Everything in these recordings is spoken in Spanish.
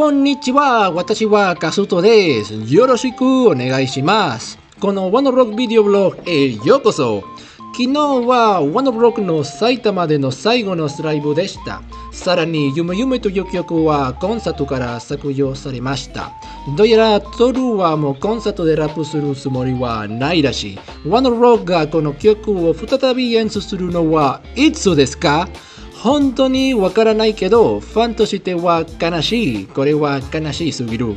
Konnichiwa, watashi wa Kazuto desu. Yoroshiku onegai shimasu. Kono Wano Rock Video Blogへようこそ。昨日はワノブロックの埼玉での最後のライブでした。さらにゆめゆめという曲はコンサートから削除されました。どうやらトルはもうコンサートでラップするつもりはないらしい。ワノブロックがこの曲を再び演奏するのはいつですか？本当にわからないけど、ファンとしては悲しい。これは悲しすぎる。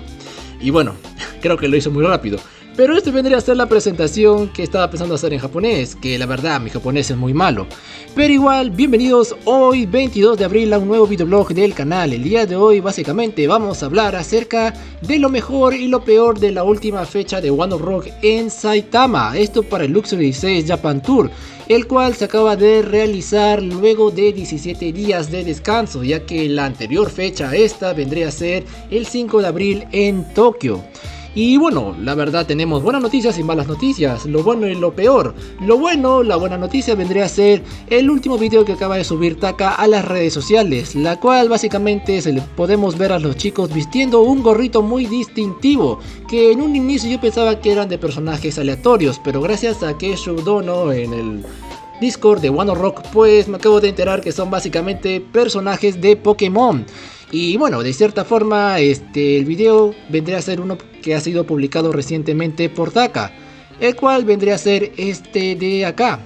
Y bueno, creo que lo hizo muy rápido. Pero esto vendría a ser la presentación que estaba pensando hacer en japonés, que la verdad mi japonés es muy malo. Pero igual, bienvenidos hoy 22 de abril a un nuevo videoblog del canal. El día de hoy básicamente vamos a hablar acerca de lo mejor y lo peor de la última fecha de Wano Rock en Saitama. Esto para el Luxury 6 Japan Tour, el cual se acaba de realizar luego de 17 días de descanso, ya que la anterior fecha esta vendría a ser el 5 de abril en Tokio. Y bueno, la verdad tenemos buenas noticias y malas noticias, lo bueno y lo peor. Lo bueno, la buena noticia vendría a ser el último video que acaba de subir Taka a las redes sociales, la cual básicamente podemos ver a los chicos vistiendo un gorrito muy distintivo, que en un inicio yo pensaba que eran de personajes aleatorios, pero gracias a que Shudono en el Discord de Wano Rock, pues me acabo de enterar que son básicamente personajes de Pokémon. Y bueno, de cierta forma el video vendría a ser uno que ha sido publicado recientemente por Taka, el cual vendría a ser este de acá.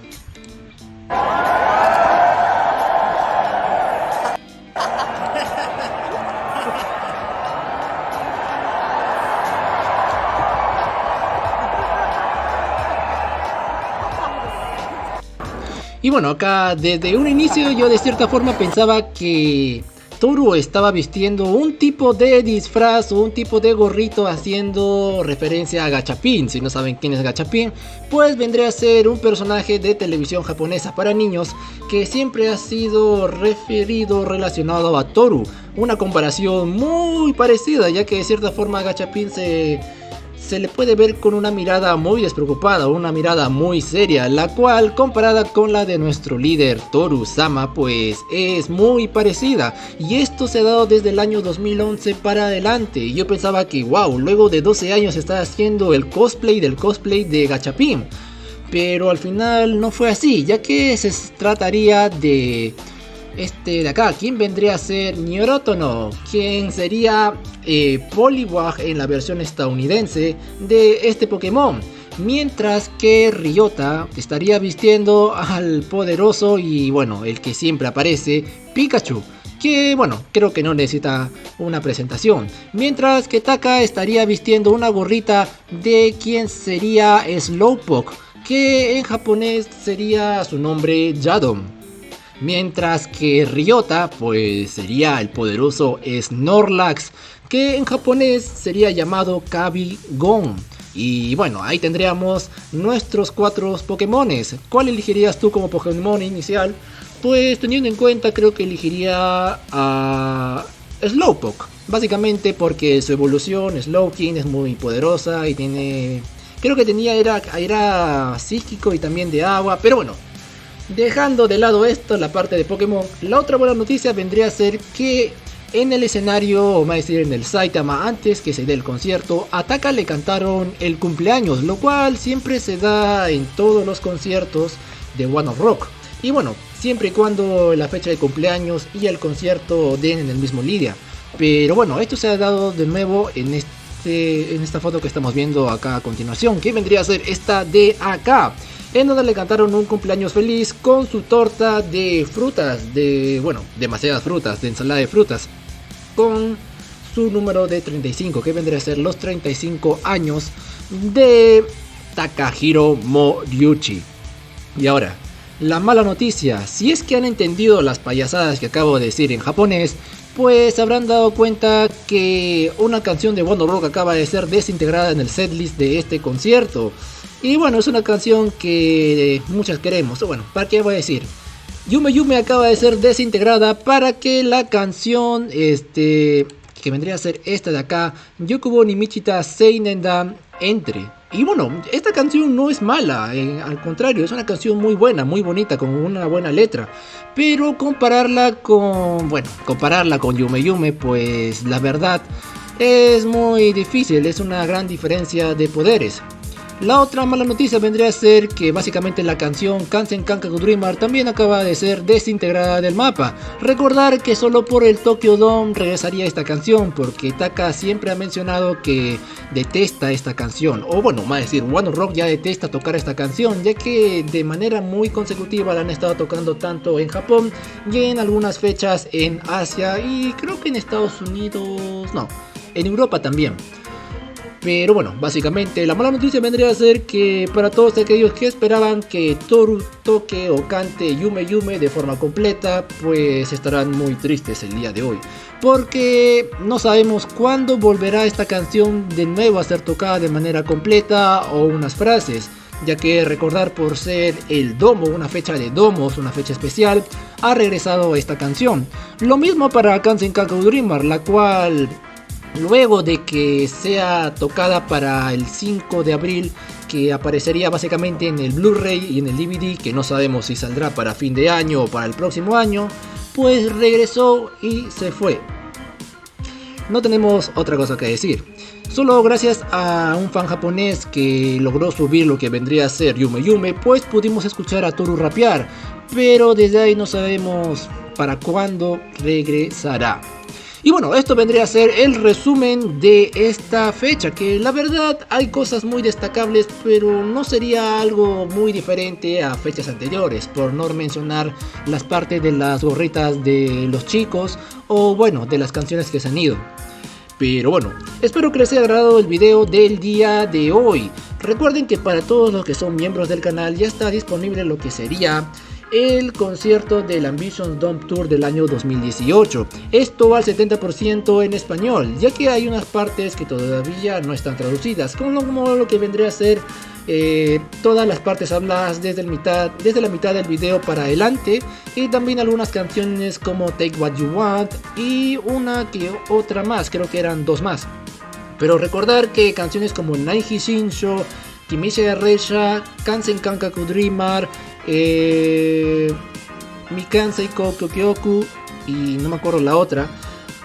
Y bueno, acá desde un inicio yo de cierta forma pensaba que Toru estaba vistiendo un tipo de disfraz o un tipo de gorrito haciendo referencia a Gachapin. Si no saben quién es Gachapin, pues vendría a ser un personaje de televisión japonesa para niños que siempre ha sido relacionado a Toru. Una comparación muy parecida, ya que de cierta forma Gachapin se le puede ver con una mirada muy despreocupada, una mirada muy seria, la cual comparada con la de nuestro líder Toru-sama pues es muy parecida, y esto se ha dado desde el año 2011 para adelante. Y yo pensaba que wow, luego de 12 años está haciendo el cosplay del cosplay de Gachapin, pero al final no fue así, ya que se trataría de de acá, quien vendría a ser Nyorotono, quien sería Poliwag en la versión estadounidense de este Pokémon, mientras que Ryota estaría vistiendo al poderoso y bueno, el que siempre aparece, Pikachu, que bueno, creo que no necesita una presentación, mientras que Taka estaría vistiendo una gorrita de quien sería Slowpoke, que en japonés sería su nombre Yadon. Mientras que Ryota pues sería el poderoso Snorlax, que en japonés sería llamado Kabigon. Y bueno, ahí tendríamos nuestros 4 Pokémones. ¿Cuál elegirías tú como Pokémon inicial? Pues teniendo en cuenta, creo que elegiría a Slowpoke, básicamente porque su evolución Slowking es muy poderosa y tiene, creo que era psíquico y también de agua, pero bueno, dejando de lado esto, la parte de Pokémon, la otra buena noticia vendría a ser que en el escenario, o más decir en el Saitama, antes que se dé el concierto, a Taka le cantaron el cumpleaños, lo cual siempre se da en todos los conciertos de Wano Rock. Y bueno, siempre y cuando la fecha de cumpleaños y el concierto den en el mismo día. Pero bueno, esto se ha dado de nuevo en esta foto que estamos viendo acá a continuación, que vendría a ser esta de acá, en donde le cantaron un cumpleaños feliz con su torta de frutas, demasiadas frutas, de ensalada de frutas, con su número de 35, que vendría a ser los 35 años de Takahiro Moriuchi. Y ahora, la mala noticia, si es que han entendido las payasadas que acabo de decir en japonés, pues habrán dado cuenta que una canción de Wano Rock acaba de ser desintegrada en el setlist de este concierto. Y bueno, es una canción que muchas queremos. Bueno, ¿para qué voy a decir? Yume Yume acaba de ser desintegrada para que la canción que vendría a ser esta de acá, Yokubo ni Michita Seinenda, entre. Y bueno, esta canción no es mala, al contrario, es una canción muy buena, muy bonita, con una buena letra. Pero compararla con Yume Yume, pues la verdad es muy difícil, es una gran diferencia de poderes. La otra mala noticia vendría a ser que básicamente la canción Kansen Kankaku Dreamer también acaba de ser desintegrada del mapa. Recordar que solo por el Tokyo Dome regresaría esta canción, porque Taka siempre ha mencionado que detesta esta canción. O bueno, más decir, One Ok Rock ya detesta tocar esta canción, ya que de manera muy consecutiva la han estado tocando tanto en Japón y en algunas fechas en Asia y creo que en Estados Unidos, no, en Europa también. Pero bueno, básicamente la mala noticia vendría a ser que para todos aquellos que esperaban que Toru toque o cante Yume Yume de forma completa, pues estarán muy tristes el día de hoy. Porque no sabemos cuándo volverá esta canción de nuevo a ser tocada de manera completa o unas frases. Ya que recordar por ser el domo, una fecha de domos, una fecha especial, ha regresado esta canción. Lo mismo para Kansen Kankaku Dreamer, la cual luego de que sea tocada para el 5 de abril, que aparecería básicamente en el Blu-ray y en el DVD, que no sabemos si saldrá para fin de año o para el próximo año, pues regresó y se fue. No tenemos otra cosa que decir. Solo gracias a un fan japonés que logró subir lo que vendría a ser Yume Yume, pues pudimos escuchar a Toru rapear, pero desde ahí no sabemos para cuándo regresará. Y bueno, esto vendría a ser el resumen de esta fecha, que la verdad hay cosas muy destacables, pero no sería algo muy diferente a fechas anteriores, por no mencionar las partes de las gorritas de los chicos, o bueno, de las canciones que se han ido. Pero bueno, espero que les haya agradado el video del día de hoy. Recuerden que para todos los que son miembros del canal ya está disponible lo que sería el concierto del Ambition Dome Tour del año 2018. Esto al 70% en español, ya que hay unas partes que todavía no están traducidas, como lo que vendría a ser todas las partes habladas desde la mitad del video para adelante, y también algunas canciones como Take What You Want y una que otra más, creo que eran dos más. Pero recordar que canciones como Naiji Shinsho, Kimisha Reisha, Kansen Kankaku Dreamer, Mikansei Kokokyoku y no me acuerdo la otra,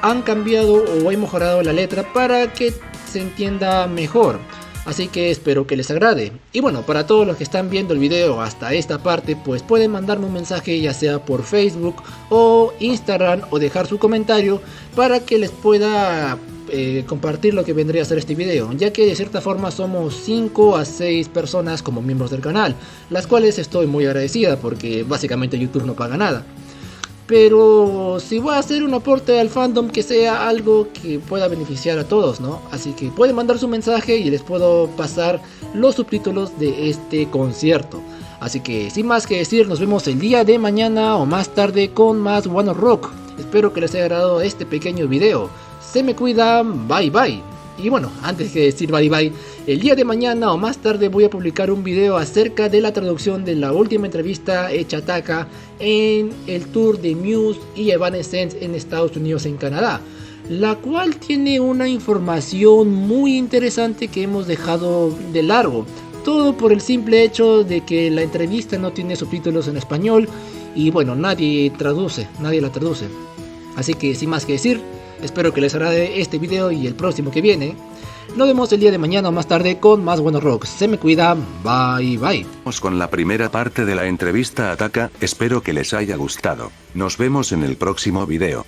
han cambiado o han mejorado la letra para que se entienda mejor. Así que espero que les agrade. Y bueno, para todos los que están viendo el video hasta esta parte, pues pueden mandarme un mensaje ya sea por Facebook o Instagram, o dejar su comentario para que les pueda compartir lo que vendría a ser este video, ya que de cierta forma somos 5 a 6 personas como miembros del canal, las cuales estoy muy agradecida porque básicamente YouTube no paga nada. Pero si voy a hacer un aporte al fandom, que sea algo que pueda beneficiar a todos, ¿no? Así que pueden mandar su mensaje y les puedo pasar los subtítulos de este concierto. Así que sin más que decir, nos vemos el día de mañana o más tarde con más One Ok Rock. Espero que les haya agradado este pequeño video. Se me cuidan, bye bye. Y bueno, antes de decir bye bye, el día de mañana o más tarde voy a publicar un video acerca de la traducción de la última entrevista hecha a Taka en el tour de Muse y Evanescence en Estados Unidos y en Canadá, la cual tiene una información muy interesante que hemos dejado de largo. Todo por el simple hecho de que la entrevista no tiene subtítulos en español y bueno, nadie la traduce. Así que sin más que decir, espero que les agrade este video y el próximo que viene. Nos vemos el día de mañana o más tarde con más One Ok Rock. Se me cuida, bye bye. Vamos con la primera parte de la entrevista a Taka, espero que les haya gustado. Nos vemos en el próximo video.